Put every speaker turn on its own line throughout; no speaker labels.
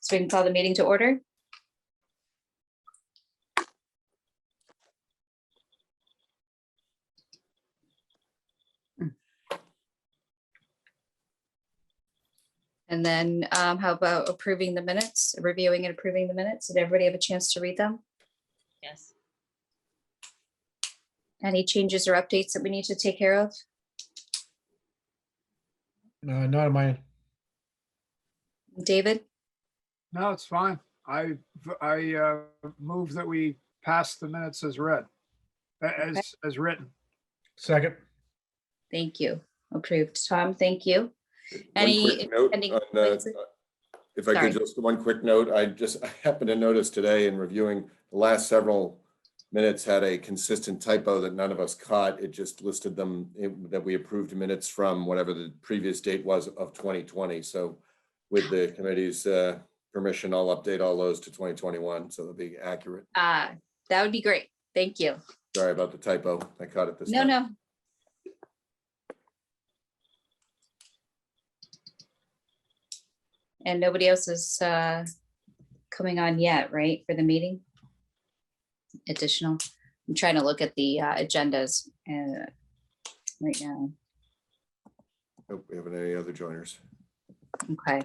So we can call the meeting to order. And then how about approving the minutes, reviewing and approving the minutes? Did everybody have a chance to read them?
Yes.
Any changes or updates that we need to take care of?
No, not mine.
David?
No, it's fine. I move that we pass the minutes as read, as written.
Second.
Thank you. Approved. Tom, thank you.
One
Any
quick note
pending
on,
complaints?
if I
Sorry.
could, just one quick note, I happened to notice today in reviewing the last several minutes had a consistent typo that none of us caught. It just listed them that we approved minutes from whatever the previous date was of 2020. So with the committee's permission, I'll update all those to 2021 so they'll be accurate.
That would be great. Thank you.
Sorry about the typo. I caught it this
No,
time.
no. And nobody else is coming on yet, right, for the meeting? Additional. I'm trying to look at the agendas right now.
Hope we haven't any other joiners.
Okay.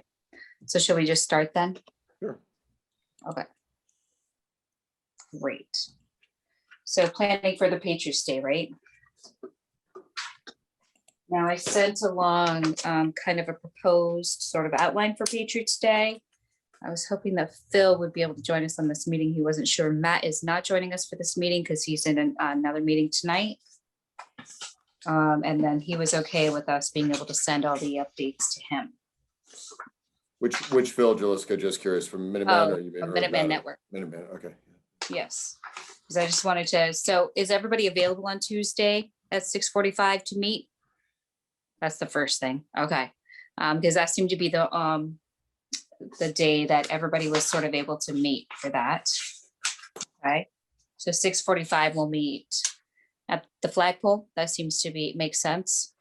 So shall we just start then?
Sure.
Okay. Great. So planning for the Patriots Day, right? Now I sent along kind of a proposed sort of outline for Patriots Day. I was hoping that Phil would be able to join us on this meeting. He wasn't sure. Matt is not joining us for this meeting because he's in another meeting tonight. And then he was okay with us being able to send all the updates to him.
Which Phil, Jaliska, just curious, from Minuteman?
Oh,
or you may
from
have heard
Minuteman
about it?
Network.
Minuteman, okay.
Yes, because I just wanted to, so is everybody available on Tuesday at 6:45 to meet? That's the first thing, okay. Because that seemed to be the day that everybody was sort of able to meet for that. Okay, so 6:45 we'll meet at the flagpole. That seems to make sense.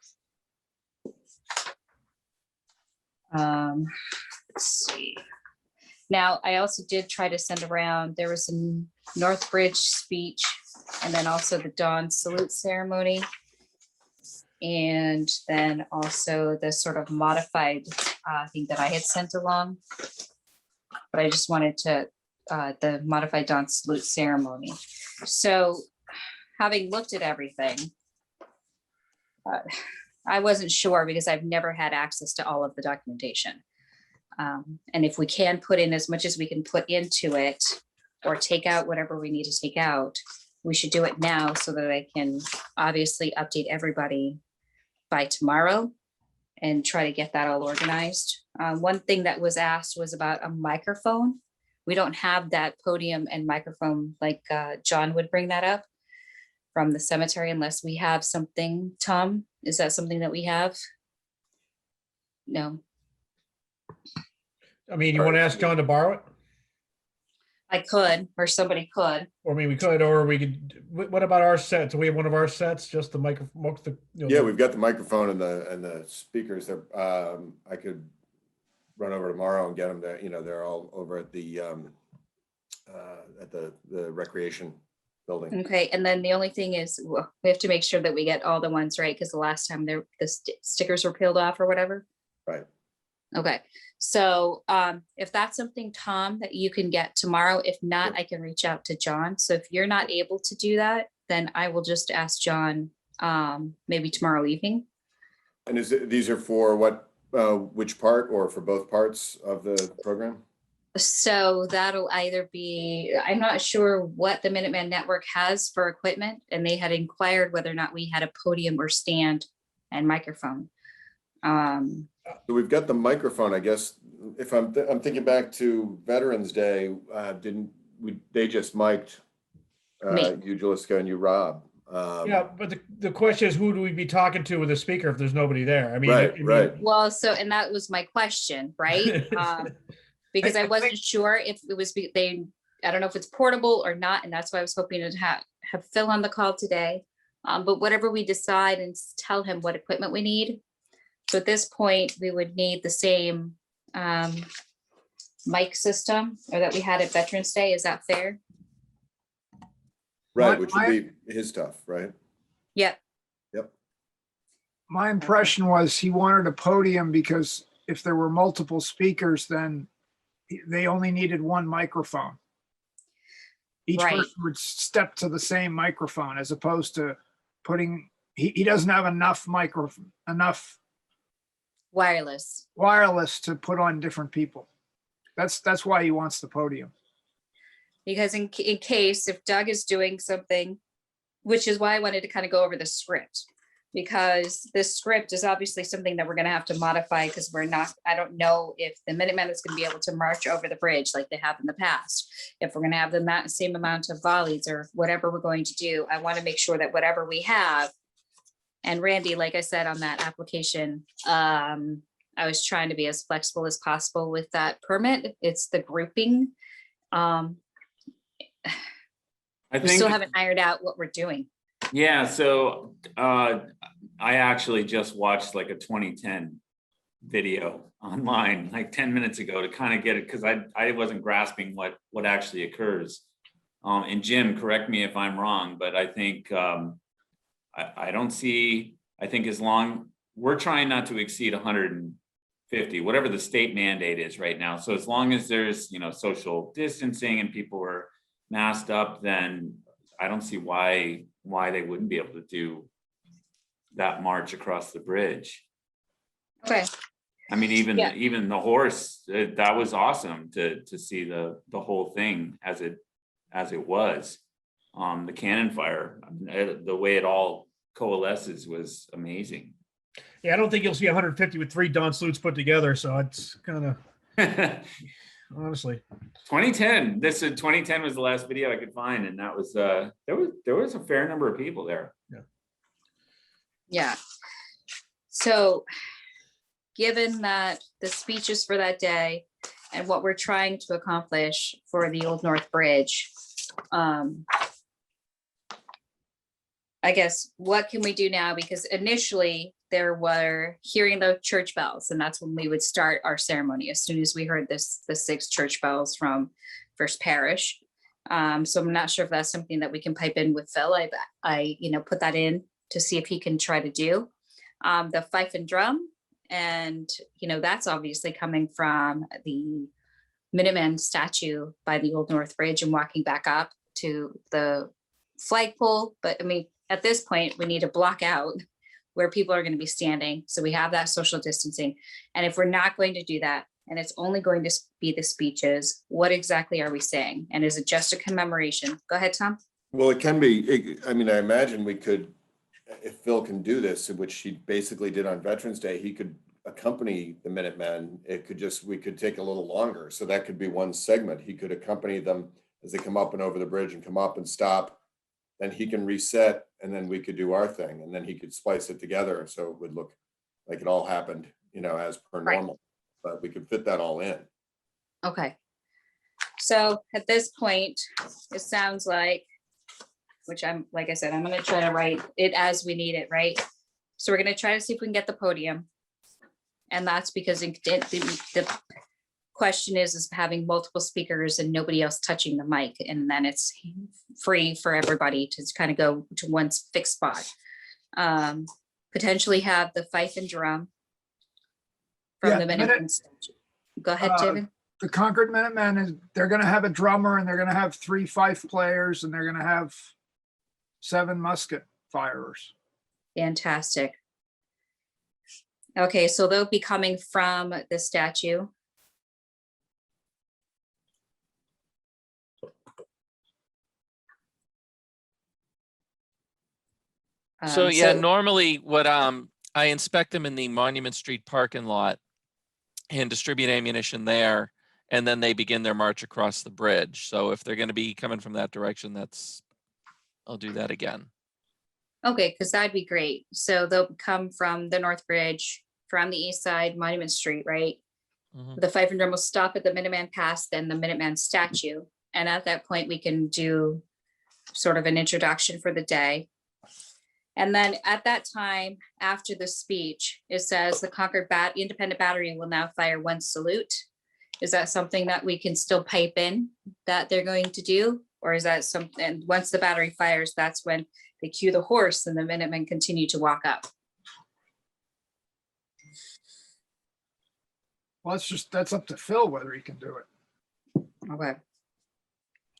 Let's see. Now, I also did try to send around, there was some Northbridge speech and then also the dawn salute ceremony. And then also the sort of modified thing that I had sent along. But I just wanted to, the modified dawn salute ceremony. So having looked at everything, I wasn't sure because I've never had access to all of the documentation. And if we can put in as much as we can put into it or take out whatever we need to take out, we should do it now so that I can obviously update everybody by tomorrow and try to get that all organized. One thing that was asked was about a microphone. We don't have that podium and microphone like John would bring that up from the cemetery unless we have something. Tom, is that something that we have? No.
I mean, you want to ask John to borrow it?
I could, or somebody could.
Or I mean, we could, or we could, what about our sets? Do we have one of our sets, just the microphone?
Yeah, we've got the microphone and the speakers there. I could run over tomorrow and get them there. You know, they're all over at the recreation building.
Okay, and then the only thing is we have to make sure that we get all the ones right because the last time the stickers were peeled off or whatever.
Right.
Okay, so if that's something, Tom, that you can get tomorrow, if not, I can reach out to John. So if you're not able to do that, then I will just ask John maybe tomorrow evening.
And these are for what, which part or for both parts of the program?
So that'll either be, I'm not sure what the Minuteman Network has for equipment, and they had inquired whether or not we had a podium or stand and microphone.
So we've got the microphone, I guess. If I'm thinking back to Veterans Day, they just mic'd you, Jaliska, and you, Rob.
Yeah, but the question is, who do we be talking to with a speaker if there's nobody there? I mean,
right.
Well, so, and that was my question, right? Because I wasn't sure if it was, I don't know if it's portable or not, and that's why I was hoping to have Phil on the call today. But whatever we decide and tell him what equipment we need. So at this point, we would need the same mic system or that we had at Veterans Day. Is that fair?
Right, which would be his stuff, right?
Yep.
My impression was he wanted a podium because if there were multiple speakers, then they only needed one microphone. Each
Right.
person would step to the same microphone as opposed to putting, he doesn't have enough
Wireless.
wireless to put on different people. That's why he wants the podium.
Because in case if Doug is doing something, which is why I wanted to kind of go over the script, because this script is obviously something that we're going to have to modify because I don't know if the Minutemen is going to be able to march over the bridge like they have in the past. If we're going to have the same amount of volleys or whatever we're going to do, I want to make sure that whatever we have, and Randy, like I said on that application, I was trying to be as flexible as possible with that permit. It's the grouping.
I
We
think,
still haven't ironed out what we're doing.
yeah, so I actually just watched like a 2010 video online like 10 minutes ago to kind of get it, because I wasn't grasping what actually occurs. And Jim, correct me if I'm wrong, but I think I don't see, I think as long, we're trying not to exceed 150, whatever the state mandate is right now. So as long as there's, social distancing and people are masked up, then I don't see why they wouldn't be able to do that march across the bridge.
Okay.
I mean,
Yeah.
even the horse, that was awesome to see the whole thing as it was. The cannon fire, the way it all coalesces was amazing.
Yeah, I don't think you'll see 150 with 3 Don Slutes put together. So it's kind of, honestly.
2010. 2010 was the last video I could find, and that was there was a fair number of people there.
Yeah. So given that the speeches for that day and what we're trying to accomplish for the Old North Bridge, I guess, what can we do now? Because initially there were hearing the church bells, and that's when we would start our ceremony as soon as we heard the 6 church bells from First Parish. So I'm not sure if that's something that we can pipe in with Phil. I put that in to see if he can try to do the fife and drum. And, that's obviously coming from the Minuteman statue by the Old North Bridge and walking back up to the flagpole. But I mean, at this point, we need to block out where people are going to be standing. So we have that social distancing. And if we're not going to do that, and it's only going to be the speeches, what exactly are we saying? And is it just a commemoration? Go ahead, Tom.
Well, it can be, I imagine we could, if Phil can do this, which he basically did on Veterans Day, he could accompany the Minutemen. We could take a little longer. So that could be one segment. He could accompany them as they come up and over the bridge and come up and stop. Then he can reset, and then we could do our thing, and then he could splice it together. So it would look like it all happened, as per normal, but we could fit that all in.
Okay. So at this point, it sounds like, which like I said, I'm going to try to write it as we need it, right? So we're going to try to see if we can get the podium. And that's because the question is having multiple speakers and nobody else touching the mic. And then it's free for everybody to kind of go to one fixed spot. Potentially have the fife and drum from the Minutemen statue. Go ahead, David.
The Concord Minutemen, they're going to have a drummer, and they're going to have 3 fife players, and they're going to have 7 musket firers.
Fantastic. Okay, so they'll be coming from the statue.
So yeah, normally what I inspect them in the Monument Street parking lot and distribute ammunition there, and then they begin their march across the bridge. So if they're going to be coming from that direction, I'll do that again.
Okay, because that'd be great. So they'll come from the North Bridge, from the east side, Monument Street, right?
Mhm.
The fife and drum will stop at the Minuteman Pass, then the Minuteman statue. And at that point, we can do sort of an introduction for the day. And then at that time, after the speech, it says the Concord Independent Battery will now fire 1 salute. Is that something that we can still pipe in that they're going to do? Or is that something, once the battery fires, that's when they cue the horse and the Minutemen continue to walk up?
Well, that's up to Phil whether he can do it.
Okay.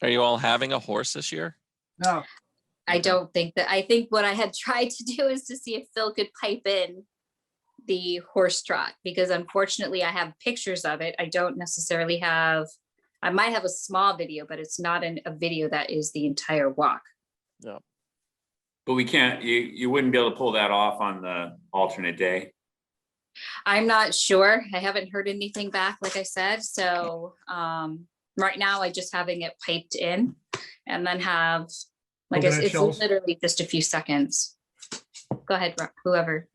Are you all having a horse this year?
No,
I don't think that, I think what I had tried to do is to see if Phil could pipe in the horse trot, because unfortunately I have pictures of it. I don't necessarily have, I might have a small video, but it's not a video that is the entire walk.
But we can't, you wouldn't be able to pull that off on the alternate day.
I'm not sure. I haven't heard anything back, like I said. So right now I just having it piped in and then have, like,
Coconut
it's
shells?
literally just a few seconds. Go ahead, whoever.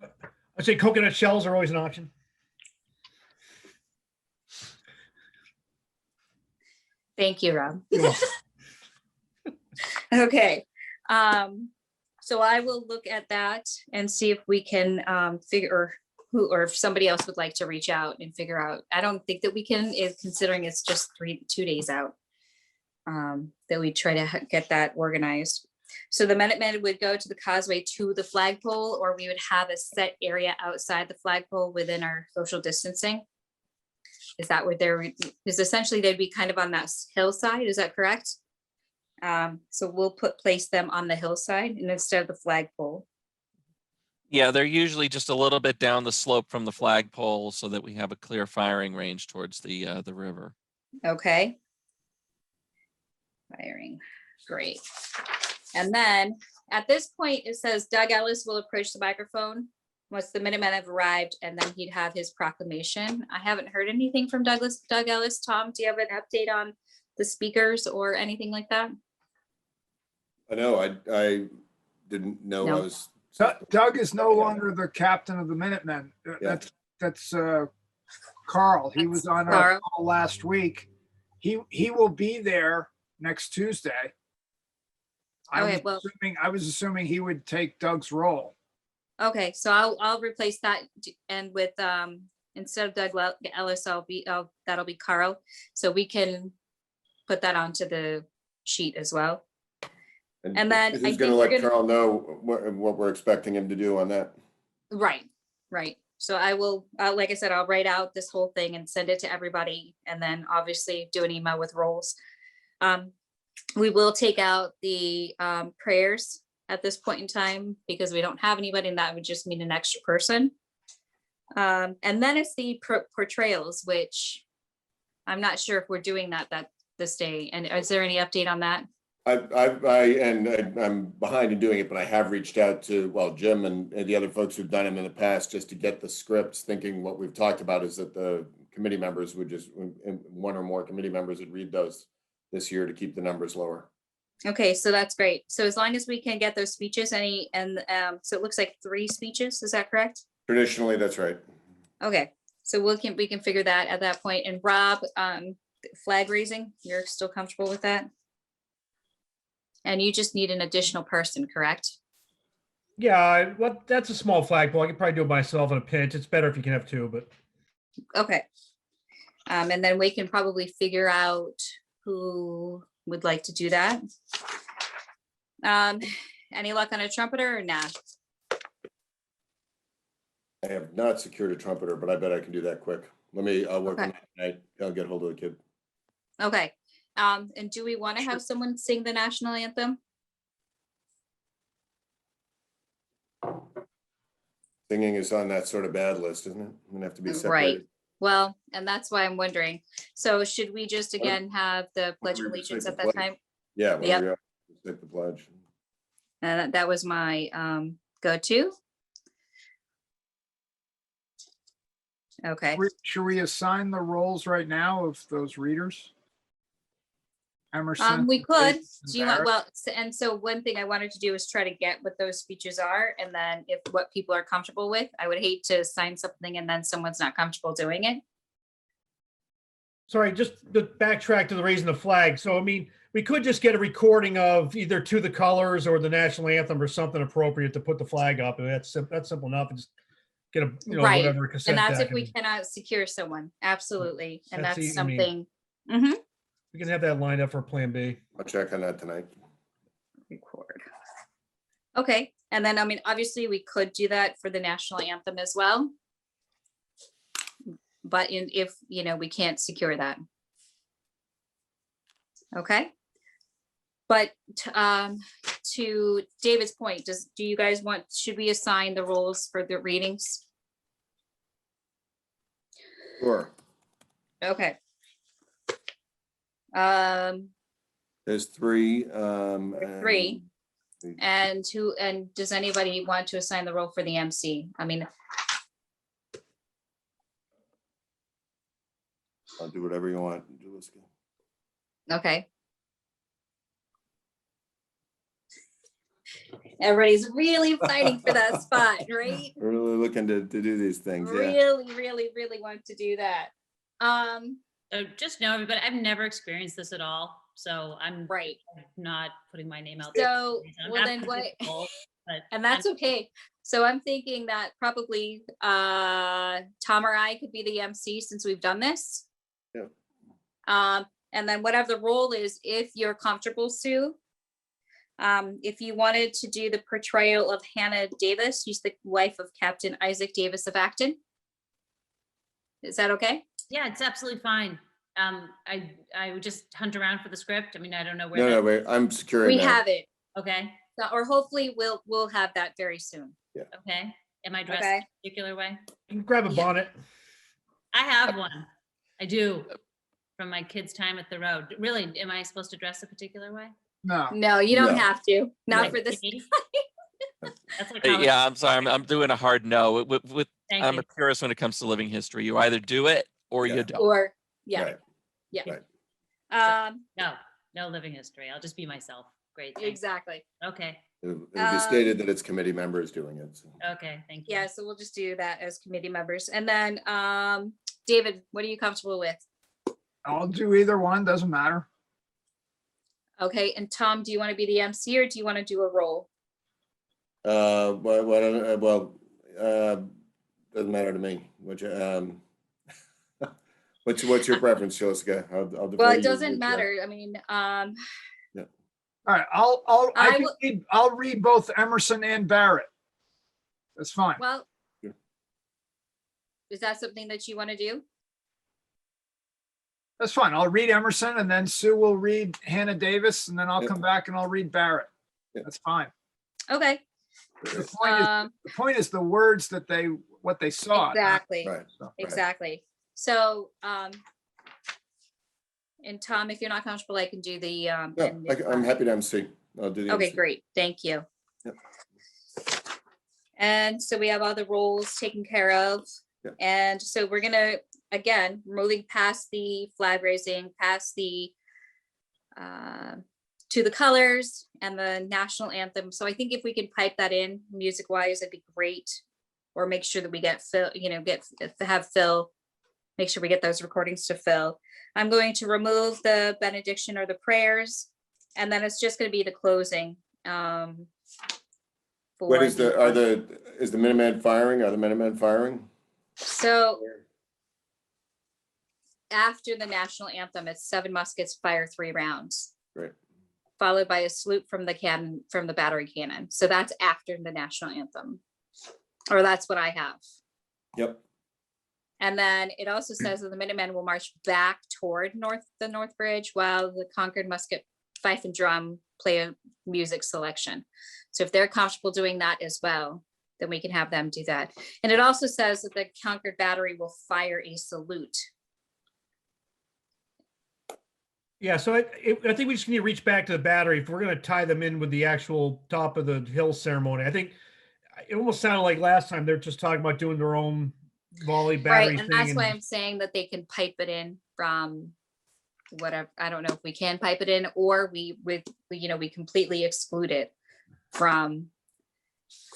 I'd say coconut shells are always an option.
Thank you, Rob.
You're welcome.
Okay. So I will look at that and see if we can figure who, or if somebody else would like to reach out and figure out. I don't think that we can, if considering it's just 2 days out, that we try to get that organized. So the Minutemen would go to the causeway to the flagpole, or we would have a set area outside the flagpole within our social distancing. Is that what they're, is essentially they'd be kind of on that hillside, is that correct? So we'll place them on the hillside and instead of the flagpole.
Yeah, they're usually just a little bit down the slope from the flagpole so that we have a clear firing range towards the river.
Okay. Firing, great. And then at this point, it says Doug Ellis will approach the microphone once the Minutemen have arrived, and then he'd have his proclamation. I haven't heard anything from Doug Ellis. Tom, do you have an update on the speakers or anything like that?
I know, I didn't know I
No.
was.
Doug is no longer the captain of the Minutemen.
Yeah.
That's Carl. He was on our
Carl.
call last week. He will be there next Tuesday.
Okay, well-
I was assuming he would take Doug's role.
Okay, so I'll replace that, and with instead of Doug Ellis, that'll be Carl. So we can put that onto the sheet as well. And then I
Who's
think
gonna
we're
let
gonna-
Carl know what we're expecting him to do on that?
Right. So I will, like I said, I'll write out this whole thing and send it to everybody, and then obviously do an email with roles. We will take out the prayers at this point in time because we don't have anybody, and that would just mean an extra person. And then it's the portrayals, which I'm not sure if we're doing that this day. And is there any update on that?
I'm behind in doing it, but I have reached out to, well, Jim and the other folks who've done them in the past, just to get the scripts, thinking what we've talked about is that the committee members would just, one or more committee members would read those this year to keep the numbers lower.
Okay, so that's great. So as long as we can get those speeches, so it looks like 3 speeches, is that correct?
Traditionally, that's right.
Okay, so we can figure that at that point. And Rob, flag raising, you're still comfortable with that? And you just need an additional person, correct?
Yeah, well, that's a small flagpole. I could probably do it myself in a pinch. It's better if you can have 2, but
Okay. And then we can probably figure out who would like to do that. Any luck on a trumpeter or not?
I have not secured a trumpeter, but I bet I can do that quick. I'll work on
Okay.
that tonight. I'll get hold of the kid.
Okay. And do we want to have someone sing the national anthem?
Singing is on that sort of bad list, isn't it? I'm gonna have to be
Right.
separated.
Well, and that's why I'm wondering. So should we just again have the Pledge of
we
Allegiance
recite
at
the
that
pledge?
time?
Yeah,
Yep.
well, yeah, take the pledge.
And that was my go-to. Okay.
Should we assign the roles right now of those readers? Emerson.
We could.
Tate, and
Do you want,
Barrett?
well, and so one thing I wanted to do is try to get what those speeches are, and then if what people are comfortable with. I would hate to sign something and then someone's not comfortable doing it.
sorry, just to backtrack to the raising the flag. So, I mean, we could just get a recording of either To the Colors or the national anthem or something appropriate to put the flag up. And that's simple enough. And just get a,
Right,
whatever cassette
And that's
deck.
if we cannot secure someone, absolutely, and
That's
that's
the- I mean-
something. Mhm.
We can have that lined up for Plan B.
I'll check on that tonight.
Record. Okay, and then, I mean, obviously, we could do that for the national anthem as well. But if, we can't secure that. Okay. But to David's point, do you guys should we assign the roles for the readings?
Sure.
Okay.
There's three.
Three. And does anybody want to assign the role for the MC? I mean,
I'll do whatever you want.
okay. Everybody's really fighting for that spot, right?
We're really looking to do these things, yeah.
Really, really, really want to do that.
So just know, everybody, I've never experienced this at all, so I'm
Right.
not putting my name out there.
So,
I'm
well,
happy
then
to
what?
do both, but
And that's okay. So I'm thinking that probably Tom or I could be the MC since we've done this.
Yeah.
And then whatever the role is, if you're comfortable, Sue, if you wanted to do the portrayal of Hannah Davis, she's the wife of Captain Isaac Davis of Acton. Is that okay?
yeah, it's absolutely fine. I would just hunt around for the script. I mean, I don't know where.
No,
that-
wait, I'm securing
We
that.
have it.
Okay,
Or hopefully we'll have that very soon.
okay. Am I dressed
Okay.
a particular way?
You can grab a bonnet.
I have one. I do. From my kids' time at the road. Really, am I supposed to dress a particular way?
No,
No, you don't
No.
have to. Not
Like
for this.
me? That's like how
Yeah, I'm sorry. I'm doing a hard no.
Thank
I'm
you.
a purist when it comes to living history. You either do it or
Yeah.
you don't.
Or, yeah.
Right.
Yeah.
Right.
No living history. I'll just be myself. Great. Thanks.
Exactly.
Okay.
It'll be stated that it's committee members doing it. so.
Okay. Thank you.
Yeah, so we'll just do that as committee members. And then, David, what are you comfortable with?
I'll do either one, doesn't matter.
Okay, and Tom, do you want to be the MC or do you want to do a role?
Doesn't matter to me. What's your preference, Jessica? I'll defer
Well,
to
it
you,
doesn't
Jeff.
matter. I mean,
All right, I'll read both Emerson and Barrett. That's fine.
well,
Sure.
is that something that you want to do?
That's fine. I'll read Emerson and then Sue will read Hannah Davis and then I'll
Yep.
come back and I'll read Barrett.
Yep.
That's fine.
Okay,
The point is the words that what they saw.
exactly,
Right.
So,
exactly. So, and Tom, if you're not comfortable, I can do the,
Yeah,
and if-
I'm happy to MC. I'll do the
Okay,
MC.
great. Thank you.
Yep.
And so we have all the roles taken care of.
Yep.
And so we're gonna, again, moving past the flag raising, past the to the colors and the national anthem. So I think if we could pipe that in music wise, it'd be great. Or make sure that we get Phil, have Phil, make sure we get those recordings to Phil. I'm going to remove the benediction or the prayers. And then it's just gonna be the closing.
What is is the Minutemen firing? Are the Minutemen firing?
So after the national anthem, it's 7 muskets, fire 3 rounds.
Great.
Followed by a salute from the cannon, from the battery cannon. So that's after the national anthem. Or that's what I have.
Yep.
And then it also says that the Minutemen will march back toward the North Bridge while the Concord musket, fife and drum play a music selection. So if they're comfortable doing that as well, then we can have them do that. And it also says that the Concord battery will fire a salute.
Yeah, so I think we just need to reach back to the battery if we're going to tie them in with the actual top of the hill ceremony. I think it almost sounded like last time they're just talking about doing their own volley battery
Right,
thing.
and that's why I'm saying that they can pipe it in from whatever, I don't know if we can pipe it in or we completely exclude it from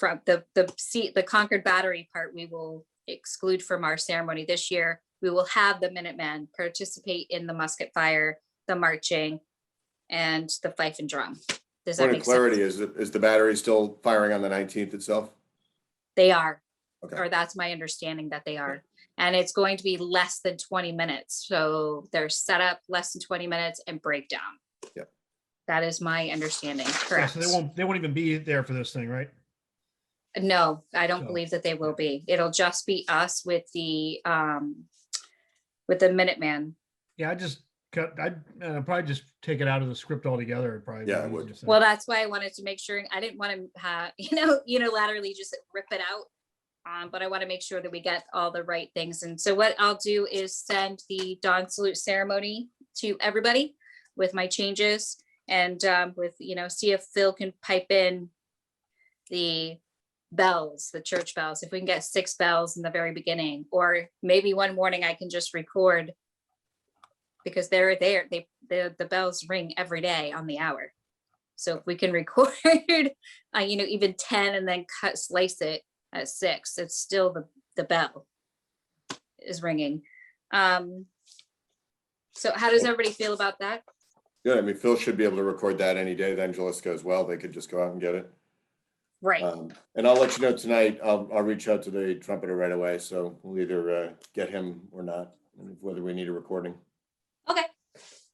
the Concord battery part, we will exclude from our ceremony this year. We will have the Minutemen participate in the musket fire, the marching, and the fife and drum. Does that
Point of
make
clarity,
sense?
is the battery still firing on the 19th itself?
They are.
Okay.
or that's my understanding that they are. And it's going to be less than 20 minutes. So they're set up less than 20 minutes and breakdown.
Yep.
That is my understanding,
Yeah,
correct?
so they won't even be there for this thing, right?
No, I don't
So,
believe that they will be. It'll just be us with the Minuteman.
Yeah, I'd probably just take it out of the script altogether. It'd probably be
Yeah, I
the
would.
easiest thing.
Well, that's why I wanted to make sure, I didn't want to have, unilaterally just rip it out. But I want to make sure that we get all the right things. And so what I'll do is send the Dawn Salute ceremony to everybody with my changes and with, see if Phil can pipe in the bells, the church bells, if we can get 6 bells in the very beginning, or maybe one morning I can just record because they're there. The bells ring every day on the hour. So if we can record, even 10 and then slice it at 6, it's still the bell is ringing. So how does everybody feel about that?
Good. I mean, Phil should be able to record that any day. The Angelisco as well. They could just go out and get it.
Right.
And I'll let you know tonight. I'll reach out to the trumpeter right away. So we'll either get him or not, and whether we need a recording.
Okay,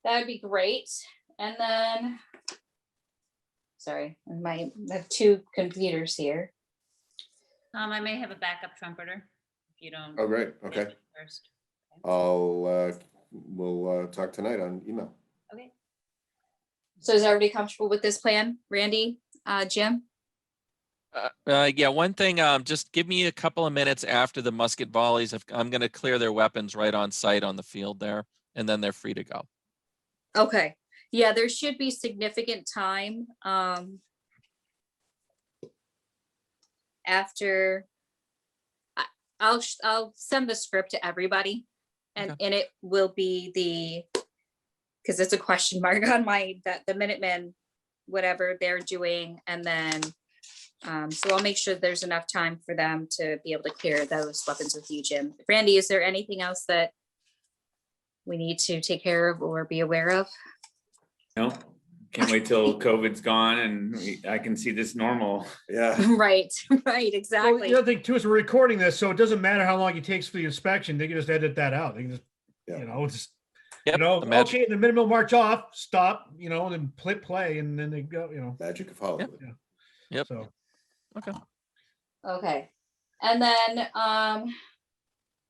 that would be great. And then, sorry, I have 2 computers here.
I may have a backup trumpeter if you don't.
Oh, great. Okay.
First.
We'll talk tonight on email.
Okay.
So is everybody comfortable with this plan? Randy, Jim?
Yeah, one thing, just give me a couple of minutes after the musket volleys. I'm going to clear their weapons right on site on the field there, and then they're free to go.
Okay, yeah, there should be significant time after. I'll send the script to everybody, and
Okay.
in it will be because it's a question mark on the Minutemen, whatever they're doing, and then so I'll make sure there's enough time for them to be able to clear those weapons with you, Jim. Randy, is there anything else that we need to take care of or be aware of?
No, can't wait till COVID's gone and I can see this normal.
Yeah.
Right,
Well,
exactly.
the other thing too is we're recording this, so it doesn't matter how long it takes for the inspection. They can just edit that out. They can just,
Yeah.
just,
Yep, the magic-
okay, the minimum march off, stop, and then play, and then they go,
Magic of Hollywood.
Yep.
So.
Okay, and then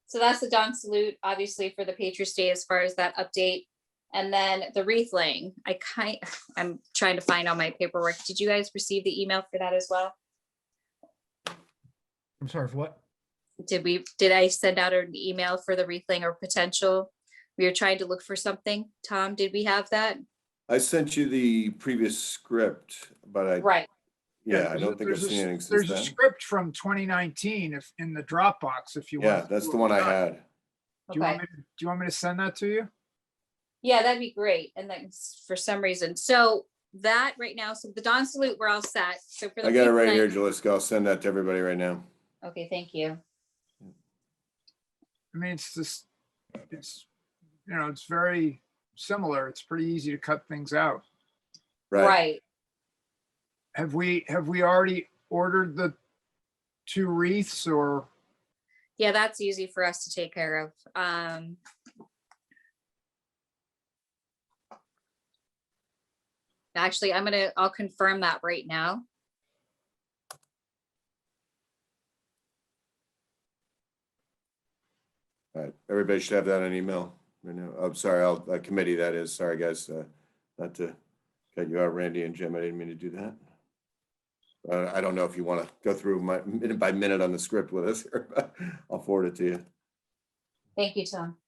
so that's the Dawn Salute, obviously, for the Patriots Day as far as that update. And then the wreath laying, I'm trying to find all my paperwork. Did you guys receive the email for that as well?
I'm sorry, for what?
Did I send out an email for the wreath laying or potential? We were trying to look for something. Tom, did we have that?
I sent you the previous script, but
Right,
I don't think I've
There's
seen anything since
There's a
then.
script from 2019 in the Dropbox if you want.
Yeah, that's the one I had.
Do
okay.
you want me to send that to you?
Yeah, that'd be great. And then for some reason, so that right now, so the Dawn Salute, we're all set. So for the
I got it right
wreath
here,
laying-
Jalisco. I'll send that to everybody right now.
Okay, thank you.
I mean, it's very similar. It's pretty easy to cut things out.
Right.
Have we already ordered the 2 wreaths or?
Yeah, that's easy for us to take care of. Actually, I'll confirm that right now.
All right, everybody should have that on email right now. I'm sorry, committee that is. Sorry, guys, not to cut you out, Randy and Jim. I didn't mean to do that. I don't know if you want to go through my minute by minute on the script with us here, but I'll forward it to you.
Thank you, Tom.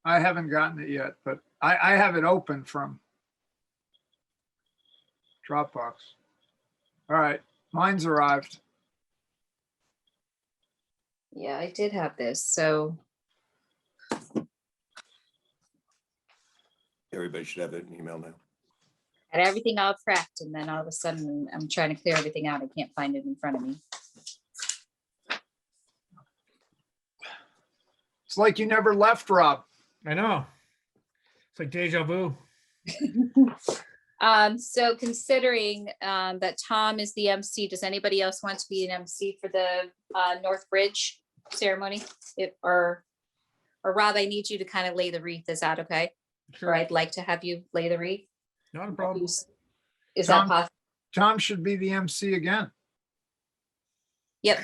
I haven't gotten it yet, but I have it open from Dropbox. All right, mine's arrived.
Yeah, I did have this, so
Everybody should have it in email now.
I had everything all prepped, and then all of a sudden I'm trying to clear everything out. I can't find it in front of me.
It's like you never left, Rob.
I know. It's like deja vu.
So considering that Tom is the MC, does anybody else want to be an MC for the North Bridge ceremony? Or Rob, I need you to kind of lay the wreath. Is that okay? Or
Sure,
I'd like to have you lay the wreath.
not a problem.
Is that
Tom?
possible?
Tom should be the MC again.
Yep.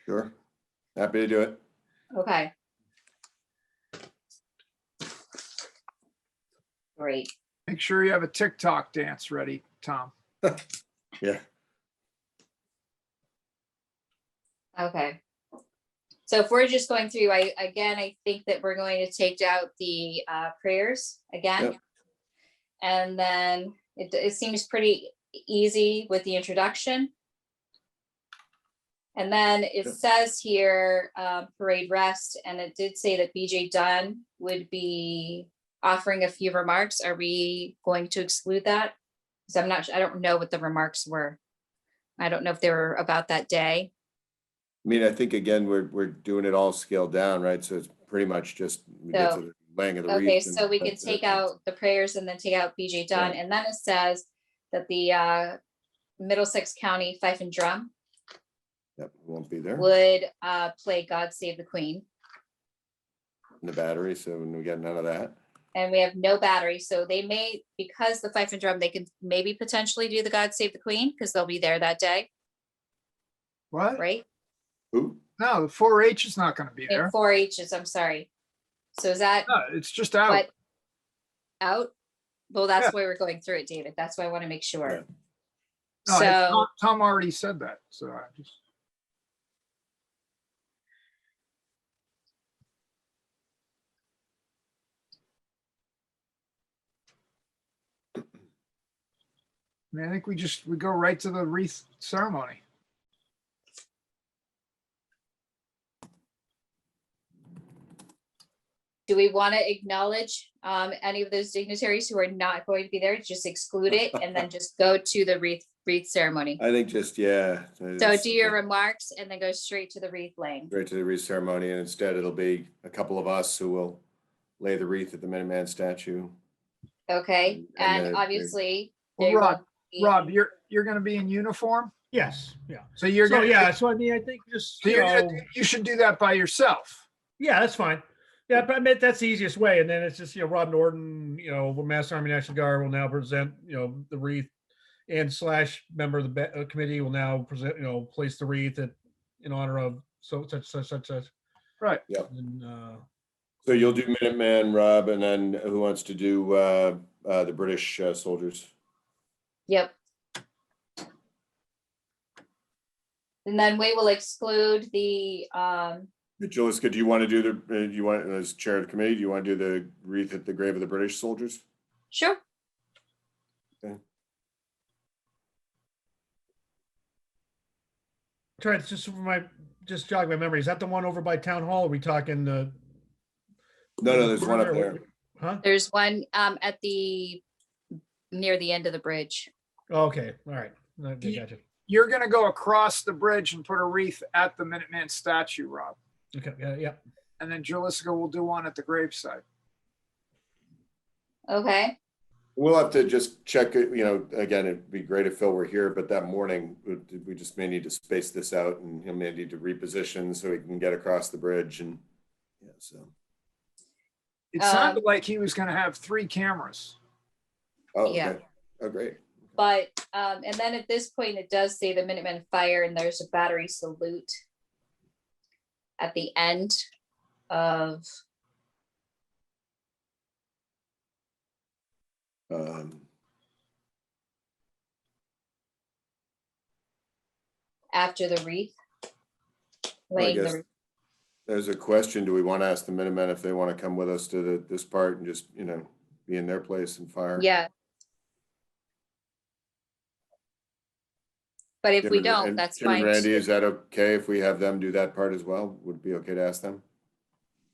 Sure. Happy to do it.
Okay. Great.
Make sure you have a TikTok dance ready, Tom.
Yeah.
Okay. So if we're just going through, I think that we're going to take out the prayers again.
Yep.
And then it seems pretty easy with the introduction. And then it
Yep.
says here, parade rest, and it did say that BJ Dunn would be offering a few remarks. Are we going to exclude that? Because I don't know what the remarks were. I don't know if they were about that day.
I mean, I think again, we're doing it all scaled down, right? So it's pretty much just we get to the laying of the wreath.
Okay,
and
so we can
that's
take
it.
out the prayers and then take out BJ Dunn,
Right.
and then it says that the Middlesex County Fife and Drum
Yep, won't be there in
would play God Save the Queen.
the battery, so we get none of that.
And we have no battery, so they may, because the Fife and Drum, they can maybe potentially do the God Save the Queen, because they'll be there that day,
What?
right?
Who?
No, the 4-H is not going to be there.
And 4-H's, I'm sorry. So is that
No, it's just out.
what? Out? Well, that's
Yeah.
why we're going through it, David. That's why I want to make sure.
Yeah.
No,
So,
Tom already said that, so I just. I mean, I think we go right to the wreath ceremony.
do we want to acknowledge any of those dignitaries who are not going to be there? Just exclude it and then just go to the wreath ceremony.
I think just, yeah.
So do your remarks and then go straight to the wreath laying.
Right to the wreath ceremony, and instead it'll be a couple of us who will lay the wreath at the Minuteman statue.
Okay,
And
and
the-
obviously.
Well,
they will be-
Rob, you're going to be in uniform,
Yes, yeah.
so you're
So,
going.
yeah, so I mean, I think just,
So you should do that by yourself.
yeah, that's fine. Yeah, but I mean, that's the easiest way. And then it's just, Rob Norton, Mass Army National Guard will now present, the wreath, and / member of the committee will now present, place the wreath in honor of such.
Right.
And,
So you'll do Minuteman, Rob, and then who wants to do the British soldiers?
Yep. And then we will exclude the,
Jaliska, do you want to do you want, as chair of the committee, do you want to do the wreath at the grave of the British soldiers?
sure,
try it just jog my memory. Is that the one over by town hall? Are we talking the?
No, there's one up there.
Huh?
there's one at near the end of the bridge.
Okay, all right. Okay,
Yeah.
gotcha.
You're going to go across the bridge and put a wreath at the Minuteman statue, Rob.
Okay, yeah.
And then Jaliska will do one at the gravesite.
Okay,
We'll have to just check it, again, it'd be great if Phil were here, but that morning, we just may need to space this out, and he'll may need to reposition so he can get across the bridge, and yeah, so.
It sounded like he was going to have 3 cameras.
Oh,
Yeah.
okay. Oh, great.
but, and then at this point, it does say the Minutemen fire and there's a battery salute at the end of, after the wreath. Laying
guess-
the,
There's a question, do we want to ask the Minutemen if they want to come with us to this part and just, be in their place and fire?
yeah. But if
Jim
we
and-
don't,
and
that's
Jim and
fine.
Randy,
too.
is that okay if we have them do that part as well? Would it be okay to ask them?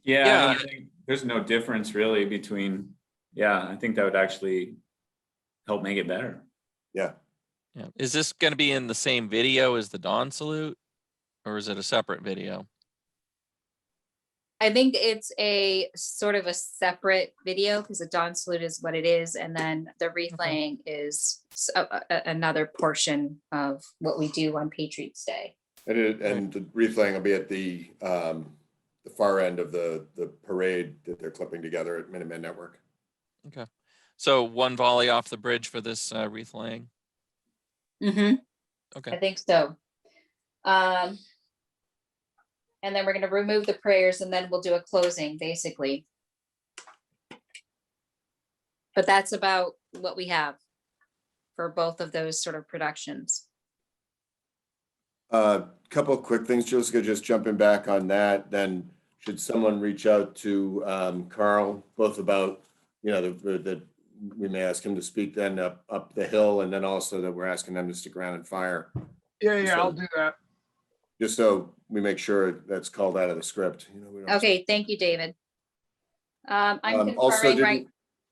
Yeah,
Yeah.
I don't think there's no difference really between, I think that would actually help make it better.
Yeah.
Yeah. Is this going to be in the same video as the dawn salute, or is it a separate video?
I think it's a sort of a separate video because the dawn salute is what it is, and then the replaying is another portion of what we do on Patriots Day.
And the replaying will be at the far end of the parade that they're clipping together at Minuteman Network.
Okay. So one volley off the bridge for this wreath laying.
Mm-hmm.
Okay.
I think so. And then we're going to remove the prayers and then we'll do a closing, basically. But that's about what we have for both of those sort of productions.
Couple of quick things, Jessica, just jumping back on that, then should someone reach out to Carl, both about, you know, that we may ask him to speak then up the hill, and then also that we're asking them to stick around and fire.
Yeah, I'll do that.
Just so we make sure that's called out of the script. You know, we don't.
Okay, thank you, David. I'm
Also,
confirming right.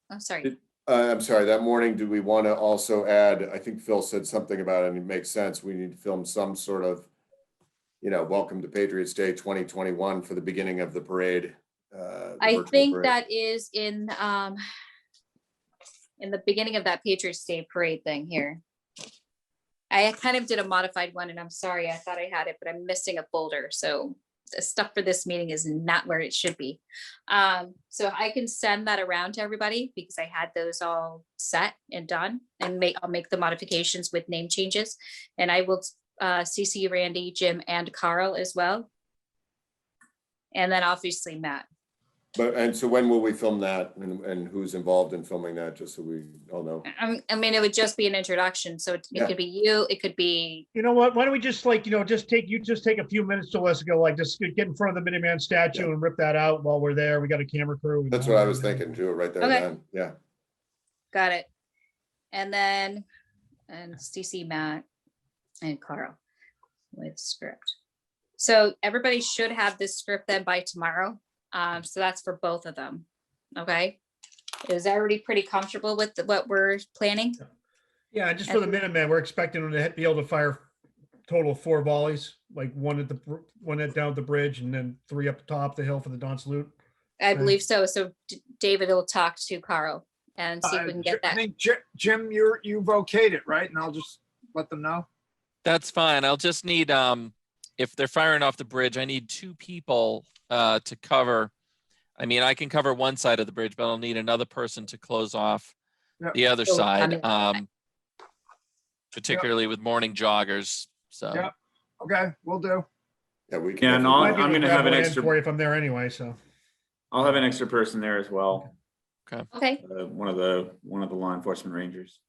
I'm sorry.
I'm sorry, that morning, do we want to also add, I think Phil said something about it, and it makes sense, we need to film some sort of, you know, welcome to Patriots Day 2021 for the beginning of the parade.
I
virtual
think
parade.
that is in the beginning of that Patriots Day parade thing here. I kind of did a modified one and I'm sorry, I thought I had it, but I'm missing a folder. So the stuff for this meeting is not where it should be. So I can send that around to everybody because I had those all set and done, and I'll make the modifications with name changes. And I will CC Randy, Jim, and Carl as well. And then obviously Matt.
And so when will we film that, and who's involved in filming that, just so we all know?
I mean, it would just be an introduction. So it
Yeah.
could be you, it could be.
You know what? Why don't we just just take a few minutes to let's go, just get in front of the Minuteman statue and rip that out while we're there. We got a camera crew.
That's what I was thinking, do it right there and
Okay.
then, yeah.
Got it. And then, CC Matt and Carl with script. So everybody should have this script then by tomorrow. So that's for both of them. Okay. Is everybody pretty comfortable with what we're planning?
Yeah, just for the Minutemen, we're expecting them to be able to fire a total of 4 volleys, like one down at the bridge and then 3 up the top of the hill for the dawn salute.
I believe so. So David will talk to Carl and see if we can get
I
that.
think Jim, you've okayed it, right? And I'll just let them know.
That's fine. I'll just need, if they're firing off the bridge, I need 2 people to cover. I mean, I can cover one side of the bridge, but I'll need another person to close off the other
So,
side, particularly with morning joggers. So.
Yep. Okay, we'll do.
Yeah, we
Yeah,
can.
no,
Might be
I'm
able to
gonna have
grab
an
one in
extra,
for you if I'm there anyway. So
I'll have an extra person there as well.
Okay,
One of the law enforcement rangers.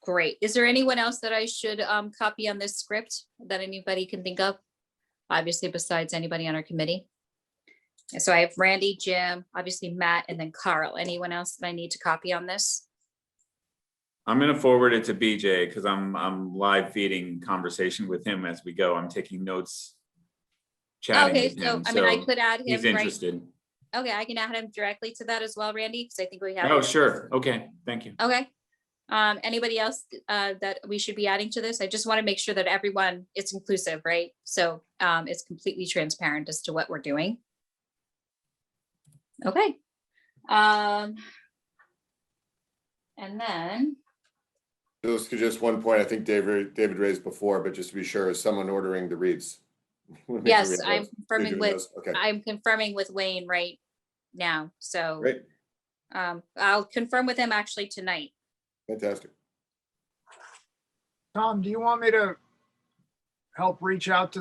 great. Is there anyone else that I should copy on this script that anybody can think of? Obviously, besides anybody on our committee. So I have Randy, Jim, obviously Matt, and then Carl. Anyone else that I need to copy on this?
I'm gonna forward it to BJ because I'm live feeding conversation with him as we go. I'm taking notes. Chatting
Okay,
with
so
him,
I mean, I
so
could add him,
he's
right?
interested.
Okay, I can add him directly to that as well, Randy, because I think we have.
Oh, sure. Okay, thank you.
Okay. Anybody else that we should be adding to this? I just want to make sure that everyone, it's inclusive, right? So it's completely transparent as to what we're doing. Okay. And then,
Just one point, I think David raised before, but just to be sure, is someone ordering the wreaths? Make sure
yes,
we have
I'm
those. You're
confirming
doing
with,
those? Okay,
I'm confirming with Wayne right now. So
great,
I'll confirm with him actually tonight.
fantastic.
Tom, do you want me to help reach out to,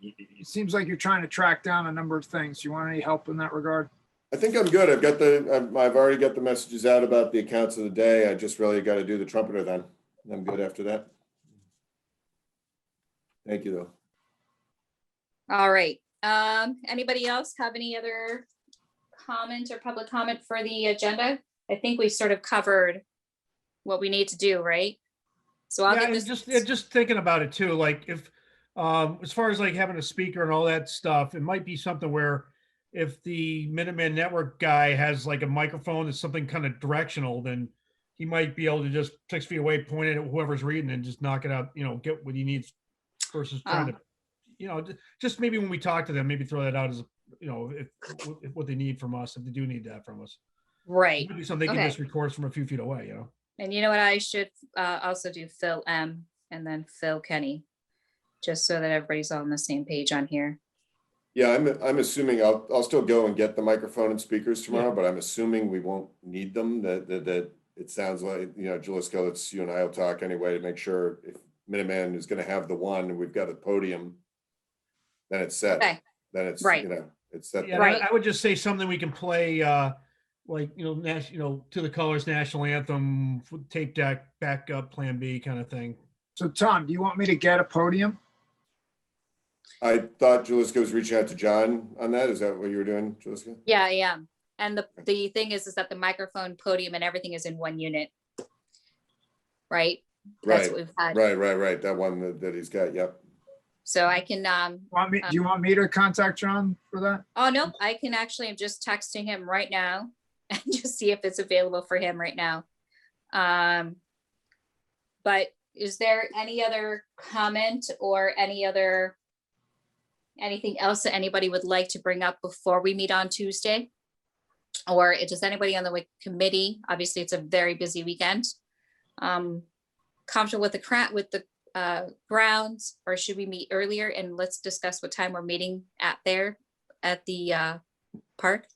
it seems like you're trying to track down a number of things. You want any help in that regard?
I think I'm good. I've already got the messages out about the accounts of the day. I just really got to do the trumpeter then. I'm good after that. Thank you, though.
All right. Anybody else have any other comment or public comment for the agenda? I think we sort of covered what we need to do, right? So I'll
yeah,
get
and
this.
just thinking about it too, like if as far as like having a speaker and all that stuff, it might be something where if the Minuteman Network guy has like a microphone that's something kind of directional, then he might be able to just 6 feet away, point it at whoever's reading and just knock it out, get what he needs versus trying to, just maybe when we talk to them, maybe throw that out as if what they need from us, if they do need that from us.
Right.
It could be something they can
Okay.
just record from a few feet away,
And you know what? I should also do Phil M and then Phil Kenny, just so that everybody's all on the same page on here.
Yeah, I'm assuming I'll still go and get the microphone and speakers tomorrow,
Yeah.
but I'm assuming we won't need them. That it sounds like, Jalisco, it's you and I will talk anyway to make sure if Minuteman is going to have the one and we've got a podium, then it's set.
Okay.
Then it's,
Right.
it's set.
Yeah,
Right.
I would just say something we can play, like, To the Colors national anthem, tape deck, backup, plan B kind of thing.
So Tom, do you want me to get a podium?
I thought Jalisco was reaching out to John on that. Is that what you were doing, Jalisco?
Yeah, yeah. And the thing is that the microphone, podium, and everything is in one unit. Right? That's
Right,
what we've had.
right. That one that he's got. Yep.
So I can,
Do you want me to contact John for that?
oh no, I can actually, I'm just texting him right now and just see if it's available for him right now. But is there any other comment or anything else that anybody would like to bring up before we meet on Tuesday? Or does anybody on the committee, obviously it's a very busy weekend, comfortable with the grounds, or should we meet earlier? And let's discuss what time we're meeting at the park.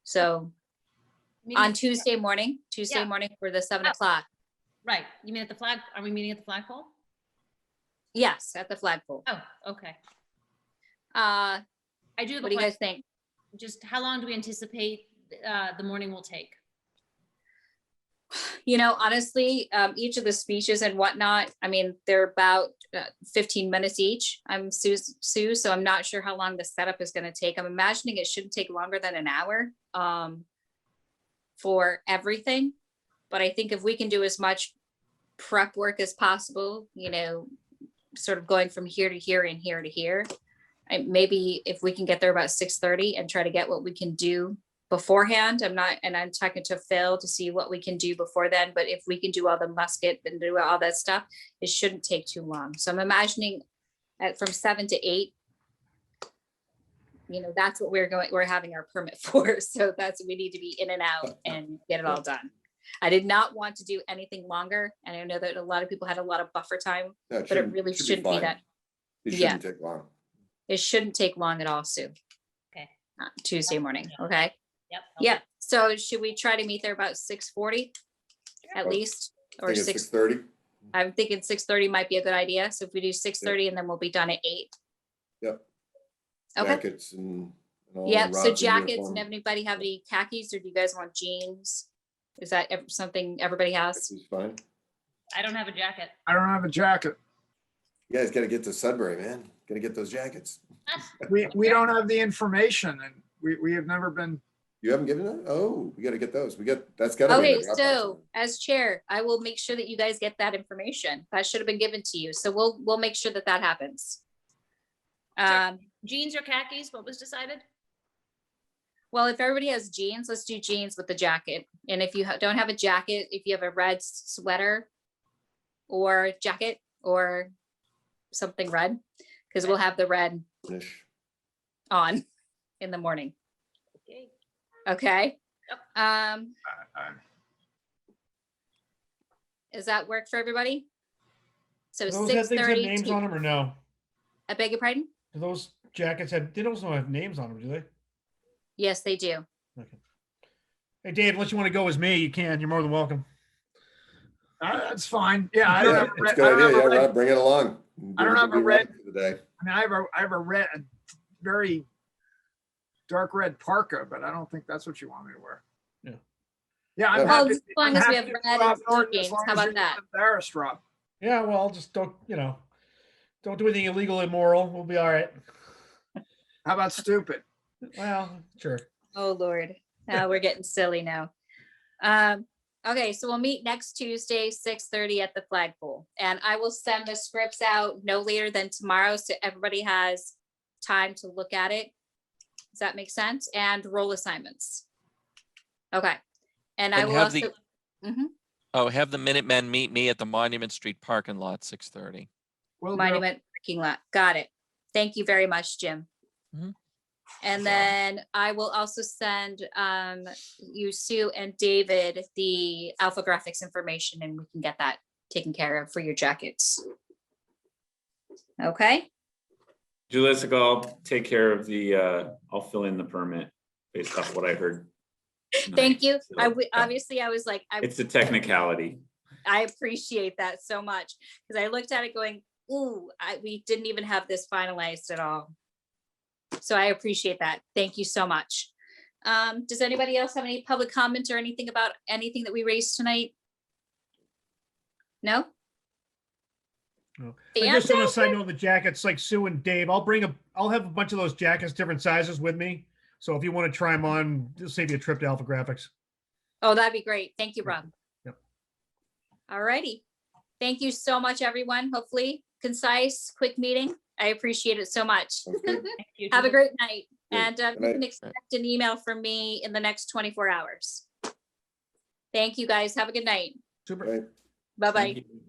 So on Tuesday morning for the 7 o'clock.
Right, you mean at the flag, are we meeting at the flagpole?
Yes, at the flagpole.
Oh, okay.
I
do have
What
a
do you guys
question.
think?
Just how long do we anticipate the morning will take?
Honestly, each of the speeches and whatnot, I mean, they're about 15 minutes each. I'm Sue, so I'm not sure how long the setup is going to take. I'm imagining it shouldn't take longer than an hour for everything. But I think if we can do as much prep work as possible, sort of going from here to here and here to here, and maybe if we can get there about 6:30 and try to get what we can do beforehand. I'm talking to Phil to see what we can do before then, but if we can do all the musket and do all that stuff, it shouldn't take too long. So I'm imagining from 7 to 8, that's what we're having our permit for. So we need to be in and out and get it all done. I did not want to do anything longer. And I know that a lot of people had a lot of buffer time,
No,
but it really shouldn't be
fine.
that.
It
Yeah.
shouldn't take long.
It shouldn't take long at all, Sue.
Okay.
Tuesday morning, okay?
Yep.
Yeah, so should we try to meet there about 6:40 at
Well,
least,
I
or
think it's
6?
6:30.
I'm thinking 6:30 might be a good idea. So if we do 6:30 and then we'll be done at 8.
Yep.
Okay.
Jackets and all.
Yeah,
and
so
Rob's in
jackets,
uniform.
and anybody have any khakis, or do you guys want jeans? Is that something everybody has?
This is fine.
I don't have a jacket.
I don't have a jacket.
You guys got to get to Sudbury, man. Got to get those jackets.
We don't have the information, and we have never been.
You haven't given it? Oh, we got to get those. That's got to be.
Okay,
in the Dropbox.
so as chair, I will make sure that you guys get that information. That should have been given to you. So we'll make sure that happens.
Jeans or khakis, what was decided?
Well, if everybody has jeans, let's do jeans with the jacket. And if you don't have a jacket, if you have a red sweater or jacket or something red, because we'll have the red
Ish.
on in the morning.
Okay.
Okay.
I-
Does that work for everybody? So
Do those have things have
6:30.
names on them or no?
I beg your pardon?
Do those jackets they also have names on them, do they?
Yes, they do.
Okay. Hey, Dave, unless you want to go as me, you can. You're more than welcome.
That's fine. Yeah, I don't
Yeah,
have a
it's
red.
a good
I don't
idea.
have a
Yeah,
red.
Rob, bring it along.
I don't have a red-
For the day.
I mean, I have a red, a very dark red parka, but I don't think that's what you want me to wear.
Yeah.
Yeah, I'm
Well,
happy.
as long
I'm
as we
happy
have
to
red
Rob
and
Norton,
jeans,
as long
how
as
about
you're
that?
not embarrassed, Rob.
Yeah, well, just don't do anything illegal, immoral. We'll be all right.
How about stupid?
Well, sure.
Oh, Lord. Now we're getting silly now. Okay, so we'll meet next Tuesday, 6:30 at the flagpole. And I will send the scripts out no later than tomorrow, so everybody has time to look at it. Does that make sense? And role assignments. Okay. And I
And
will
have
also.
the-
Mhm.
Oh, have the Minutemen meet me at the Monument Street parking lot, 6:30.
Will do.
Monument parking lot. Got it. Thank you very much, Jim.
Mhm.
And then I will also send you, Sue and David, the Alpha Graphics information, and we can get that taken care of for your jackets. Okay,
Julissa, I'll take care of I'll fill in the permit based off what I heard.
thank you.
So,
Obviously, I was like,
It's a technicality.
I appreciate that so much, because I looked at it going, ooh, we didn't even have this finalized at all. So I appreciate that. Thank you so much. Does anybody else have any public comments or anything about anything that we raised tonight? No?
No.
The
And just on a
answer-
side note, the jackets, like Sue and Dave, I'll have a bunch of those jackets, different sizes with me. So if you want to try them on, it'll save you a trip to Alpha Graphics.
Oh, that'd be great. Thank you, Rob.
Yep.
All righty. Thank you so much, everyone. Hopefully concise, quick meeting. I appreciate it so much.
You
Have a
too.
great night.
Yeah,
And
good
you
night.
can expect an email from me in the next 24 hours. Thank you, guys. Have a good night.
Super.
Right.
Bye-bye.
Thank you.